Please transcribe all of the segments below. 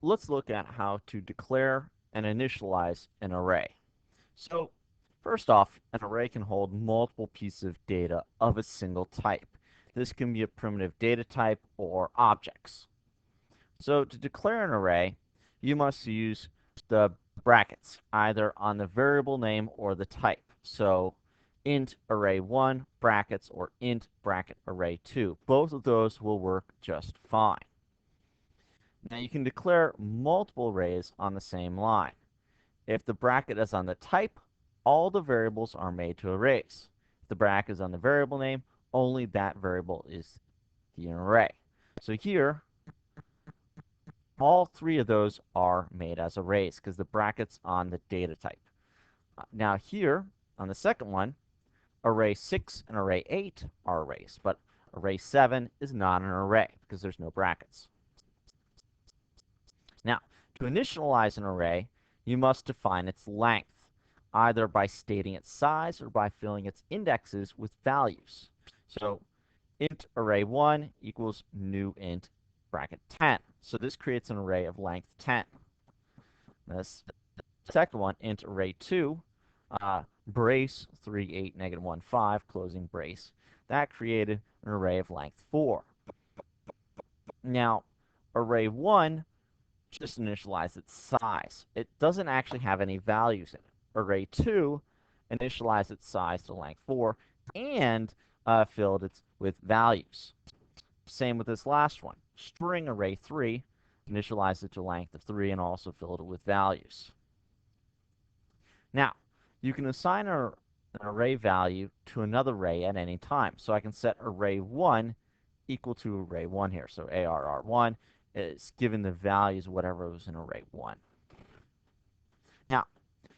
let's look at how to declare and initialize an array. So first off, an array can hold multiple pieces of data of a single type. This can be a primitive data type or objects. So to declare an array, you must use the brackets, either on the variable name or the type. So int array1 brackets or int bracket array2. Both of those will work just fine. Now you can declare multiple arrays on the same line. If the bracket is on the type, all the variables are made to arrays. If the bracket is on the variable name, only that variable is the array. So here, all three of those are made as arrays because the bracket's on the data type. Now here, on the second one, array 6 and array 8 are arrays, but array 7 is not an array because there's no brackets. Now, to initialize an array, you must define its length, either by stating its size or by filling its indexes with values. So int array1 equals new int bracket 10. So this creates an array of length 10. This second one, int array2, brace 3, 8, negative 1, 5, closing brace. That created an array of length 4. Now, array1 just initialize its size. It doesn't actually have any values in it. Array2 initialize its size to length 4 and filled it with values. Same with this last one. String array3 initialize it to length of 3 and also filled it with values. Now, you can assign an array value to another array at any time. So I can set array1 equal to array1 here. So arr1 is given the values of whatever was in array 1. Now,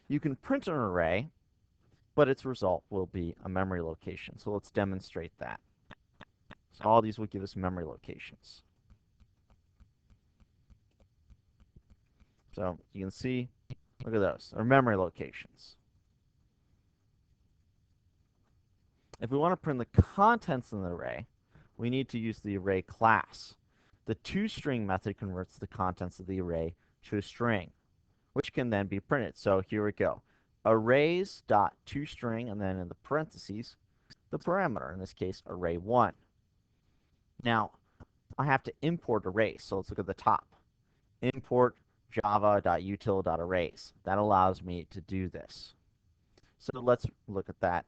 you can print an array, but its result will be a memory location. So let's demonstrate that. So all these will give us memory locations. So you can see, look at those. They're memory locations. If we want to print the contents of an array, we need to use the array class. The toString method converts the contents of the array to a string, which can then be printed. So here we go. Arrays.toString, and then in the parentheses, the parameter, in this case, array1. Now, I have to import arrays, so let's look at the top. Import java.util.arrays. That allows me to do this. So let's look at that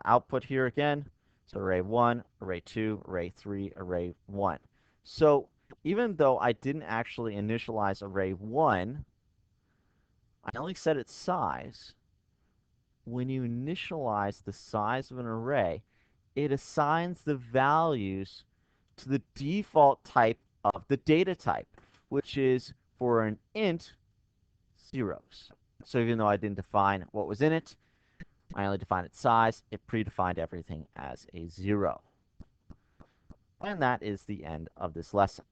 output here again. So array1, array2, array3, array1. So even though I didn't actually initialize array1, I only set its size. When you initialize the size of an array, it assigns the values to the default type of the data type, which is, for an int, zeros. So even though I didn't define what was in it, I only defined its size, it predefined everything as a 0. And that is the end of this lesson.